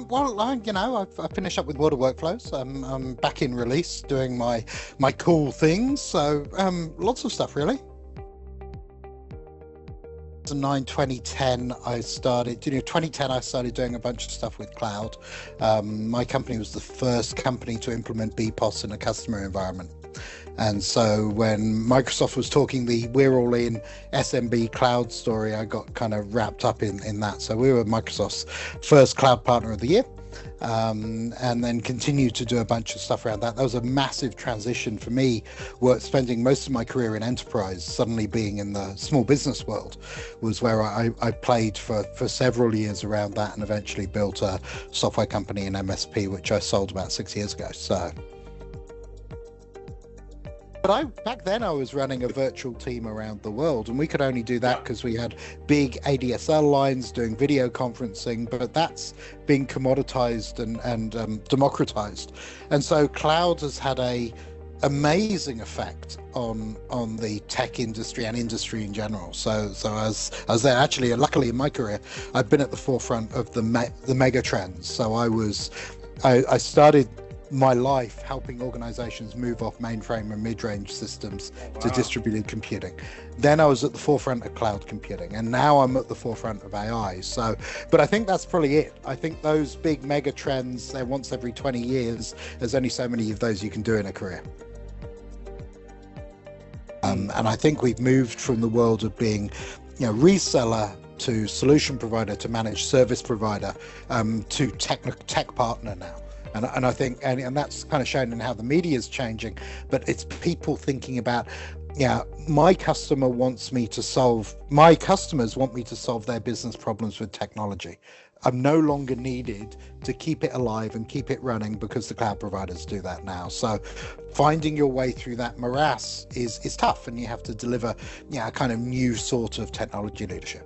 Well, I finished up with World of Workflows. I'm back in release doing my cool things. So lots of stuff really. 2010 I started 2010 I started doing a bunch of stuff with cloud. My company was the first company to implement BPOS in a customer environment, and so when Microsoft was talking the we're all in SMB cloud story, I got kind of wrapped up in that. So we were Microsoft's first cloud partner of the year, and then continued to do a bunch of stuff around that. That was a massive transition for me, spending most of my career in enterprise, suddenly being in the small business world was where I played for several years around that, and eventually built a software company in MSP, which I sold about 6 years ago. So but back then I was running a virtual team around the world, and we could only do that because we had big ADSL lines doing video conferencing, but that's being commoditized and democratized. And so cloud has had a amazing effect on the tech industry and industry in general. So as there, actually, luckily in my career, I've been at the forefront of the mega trends. So I started my life helping organizations move off mainframe and mid-range systems to distributed computing. Then I was at the forefront of cloud computing, and now I'm at the forefront of AI. So, but I think that's probably it. I think those big mega trends, they're once every 20 years. There's only so many of those you can do in a career. And I think we've moved from the world of being, reseller to solution provider to managed service provider, to tech partner now. And I think, and that's kind of shown in how the media is changing, but it's people thinking about, my customers want me to solve their business problems with technology. I'm no longer needed to keep it alive and keep it running because the cloud providers do that now. So finding your way through that morass is tough, and you have to deliver, a kind of new sort of technology leadership.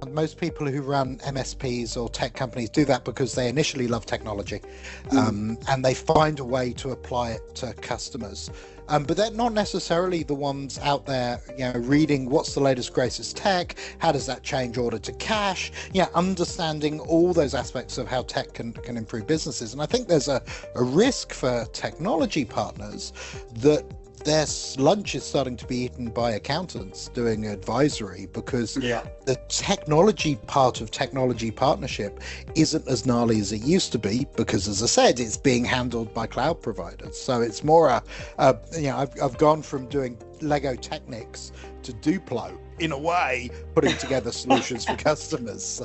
Most people who run MSPs or tech companies do that because they initially love technology, and they find a way to apply it to customers. But they're not necessarily the ones out there, reading what's the latest, greatest tech, how does that change order to cash, understanding all those aspects of how tech can improve businesses. And I think there's a risk for technology partners that their lunch is starting to be eaten by accountants doing advisory, because the technology part of technology partnership isn't as gnarly as it used to be, because, as I said, it's being handled by cloud providers. So it's more I've gone from doing Lego Technics to Duplo, in a way, putting together solutions for customers.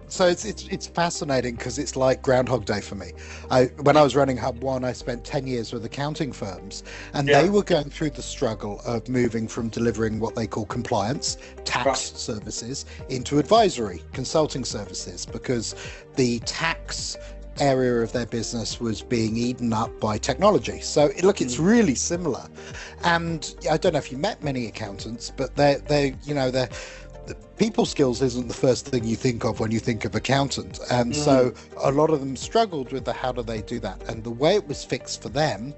So it's fascinating, because it's like Groundhog Day for me. When I was running Hub One, I spent 10 years with accounting firms, and they were going through the struggle of moving from delivering what they call compliance, tax services, into advisory, consulting services, because the tax area of their business was being eaten up by technology. So it's really similar. And I don't know if you met many accountants, but they're people skills isn't the first thing you think of when you think of accountant, and so a lot of them struggled with the how do they do that. And the way it was fixed for them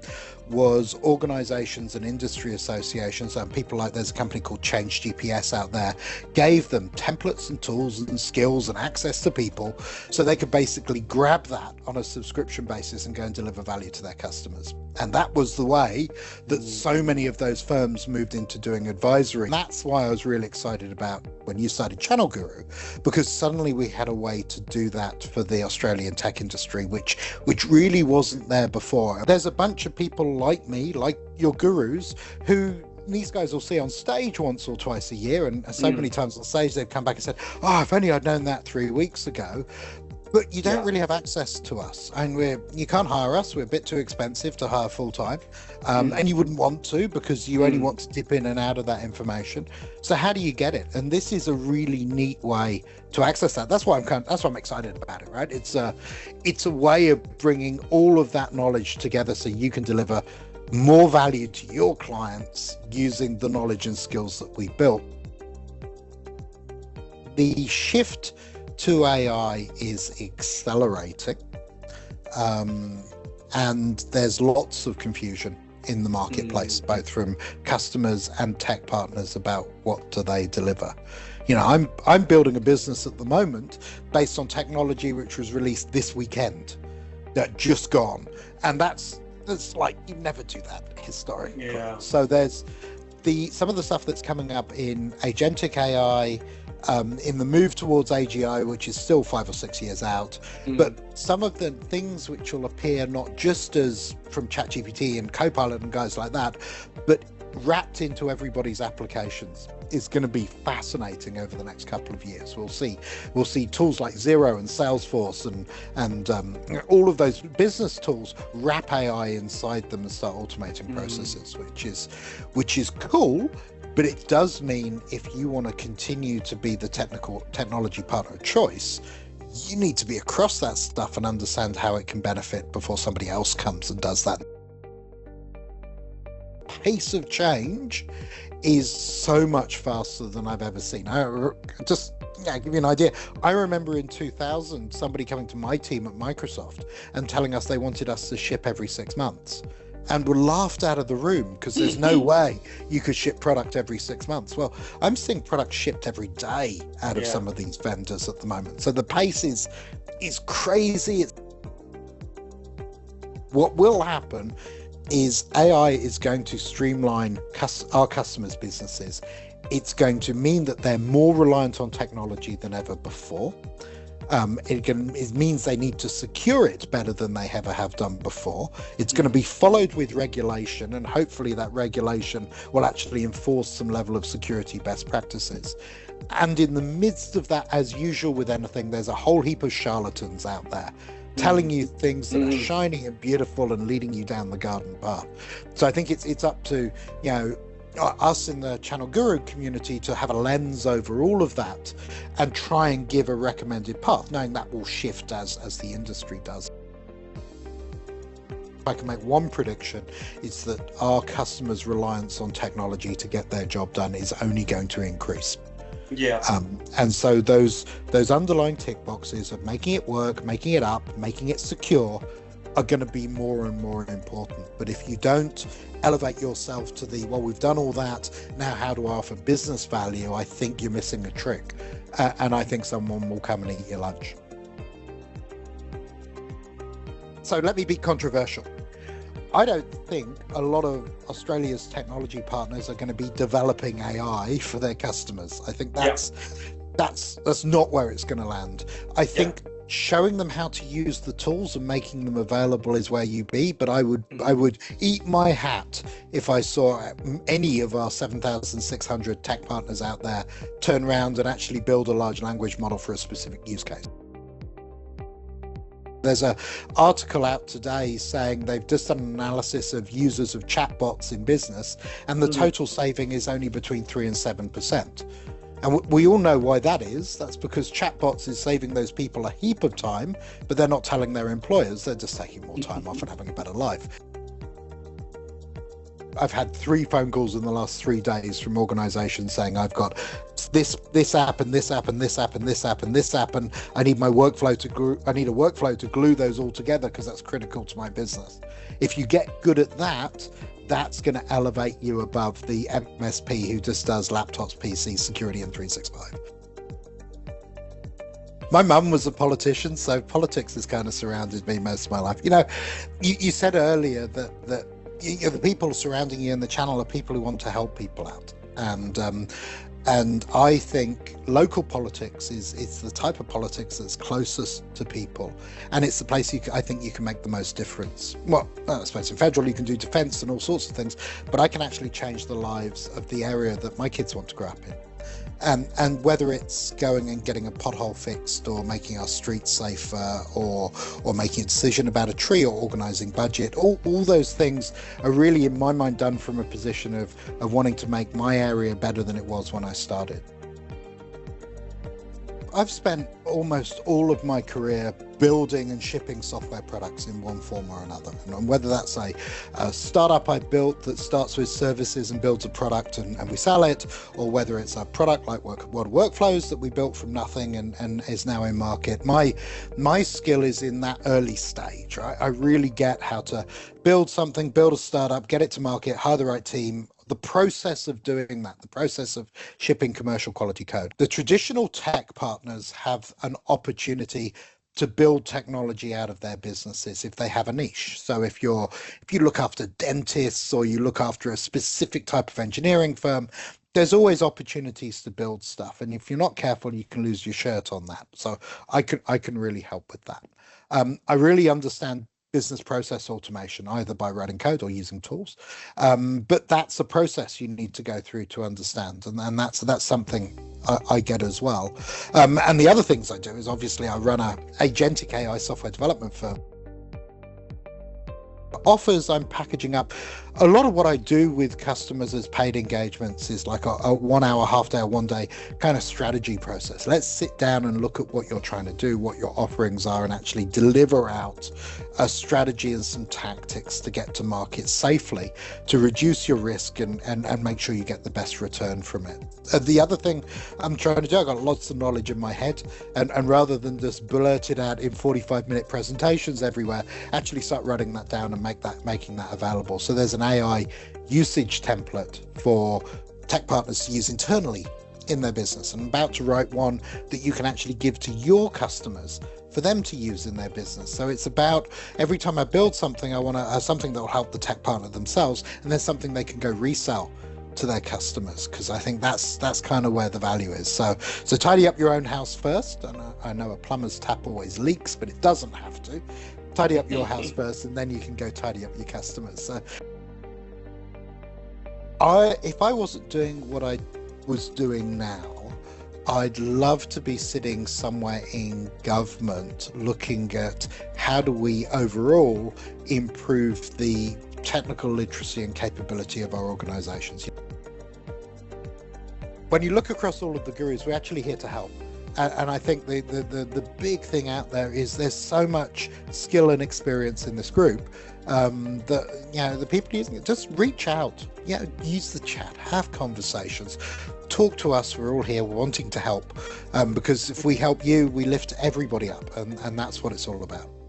was organizations and industry associations, and people like, there's a company called Change GPS out there, gave them templates and tools and skills and access to people, so they could basically grab that on a subscription basis and go and deliver value to their customers. And that was the way that so many of those firms moved into doing advisory. And that's why I was really excited about when you started Channel Guru, because suddenly we had a way to do that for the Australian tech industry, which really wasn't there before. There's a bunch of people like me, like your gurus, who these guys will see on stage once or twice a year, and so many times on stage they've come back and said, if only I'd known that 3 weeks ago. But you don't really have access to us, and you can't hire us. We're a bit too expensive to hire full time, and you wouldn't want to, because you only want to dip in and out of that information. So how do you get it? And this is a really neat way to access that. That's why I'm excited about it. Right? It's a way of bringing all of that knowledge together, so you can deliver more value to your clients using the knowledge and skills that we built. The shift to AI is accelerating, and there's lots of confusion in the marketplace, both from customers and tech partners about what do they deliver. You know, I'm building a business at the moment based on technology which was released this weekend, that just gone, and that's like, you never do that historically. Yeah. So there's some of the stuff that's coming up in agentic AI, in the move towards AGI, which is still 5 or 6 years out, but some of the things which will appear not just as from ChatGPT and Copilot and guys like that, but wrapped into everybody's applications, is going to be fascinating over the next couple of years. We'll see tools like Xero and Salesforce and all of those business tools wrap AI inside them and start automating processes, which is cool. But it does mean, if you want to continue to be the technology partner of choice, you need to be across that stuff and understand how it can benefit before somebody else comes and does that. Pace of change is so much faster than I've ever seen. Just give you an idea. I remember in 2000 somebody coming to my team at Microsoft and telling us they wanted us to ship every 6 months, and were laughed out of the room because there's no way you could ship product every 6 months. Well, I'm seeing product shipped every day out of some of these vendors at the moment. So the pace is crazy. What will happen is AI is going to streamline our customers' businesses. It's going to mean that they're more reliant on technology than ever before. It means they need to secure it better than they ever have done before. It's going to be followed with regulation, and hopefully that regulation will actually enforce some level of security best practices. And in the midst of that, as usual with anything, there's a whole heap of charlatans out there telling you things that are shiny and beautiful and leading you down the garden path. So I think it's up to, you know, us in the Channel Guru community to have a lens over all of that and try and give a recommended path, knowing that will shift as the industry does. If I can make one prediction, it's that our customers' reliance on technology to get their job done is only going to increase. Yeah. And so those underlying tick boxes of making it work, making it up, making it secure are going to be more and more important. But if you don't elevate yourself to the, well, we've done all that, now how do I offer business value, I think you're missing a trick. And I think someone will come and eat your lunch. So let me be controversial. I don't think a lot of Australia's technology partners are going to be developing AI for their customers. I think that's not where it's going to land. I think showing them how to use the tools and making them available is where you be. But I would eat my hat if I saw any of our 7,600 tech partners out there turn around and actually build a large language model for a specific use case. There's an article out today saying they've just done an analysis of users of chatbots in business, and the total saving is only between 3 and 7%. And we all know why that is. That's because chatbots is saving those people a heap of time, but they're not telling their employers. They're just taking more time off and having a better life. I've had 3 phone calls in the last 3 days from organizations saying, I've got this app and this app and this app and this app and this app, and I need my workflow to glue those all together because that's critical to my business. If you get good at that, that's going to elevate you above the MSP who just does laptops, PCs, security, and 365. My mum was a politician, so politics has kind of surrounded me most of my life. You know, you said earlier that the people surrounding you in the channel are people who want to help people out, and I think local politics is the type of politics that's closest to people, and it's the place I think you can make the most difference. Well, I suppose in federal you can do defence and all sorts of things, but I can actually change the lives of the area that my kids want to grow up in. And whether it's going and getting a pothole fixed, or making our streets safer, or making a decision about a tree, or organising budget, all those things are really, in my mind, done from a position of wanting to make my area better than it was when I started. I've spent almost all of my career building and shipping software products in one form or another, and whether that's a startup I built that starts with services and builds a product and we sell it, or whether it's a product like World Workflows that we built from nothing and is now in market. My skill is in that early stage, right? I really get how to build something, build a startup, get it to market, hire the right team, the process of doing that, the process of shipping commercial quality code. The traditional tech partners have an opportunity to build technology out of their businesses if they have a niche. So if you look after dentists or you look after a specific type of engineering firm, there's always opportunities to build stuff. And if you're not careful, you can lose your shirt on that. So I can really help with that. I really understand business process automation, either by writing code or using tools. But that's a process you need to go through to understand. And that's something I get as well. And the other things I do is obviously I run a agentic AI software development firm. Offers I'm packaging up. A lot of what I do with customers as paid engagements is like a 1 hour, half day, or 1 day kind of strategy process. Let's sit down and look at what you're trying to do, what your offerings are, and actually deliver out a strategy and some tactics to get to market safely, to reduce your risk and make sure you get the best return from it. The other thing I'm trying to do, I've got lots of knowledge in my head, and rather than just blurt it out in 45-minute presentations everywhere, actually start writing that down and making that available. So there's an AI usage template for tech partners to use internally in their business. I'm about to write one that you can actually give to your customers for them to use in their business. So it's about every time I build something, I want to have something that will help the tech partner themselves, and there's something they can go resell to their customers, because I think that's kind of where the value is. So tidy up your own house first. And I know a plumber's tap always leaks, but it doesn't have to. Tidy up your house first, and then you can go tidy up your customers. So if I wasn't doing what I was doing now, I'd love to be sitting somewhere in government looking at how do we overall improve the technical literacy and capability of our organizations. When you look across all of the gurus, we're actually here to help. And I think the big thing out there is there's so much skill and experience in this group that, the people using it, just reach out, use the chat, have conversations, talk to us. We're all here wanting to help, because if we help you, we lift everybody up, and that's what it's all about.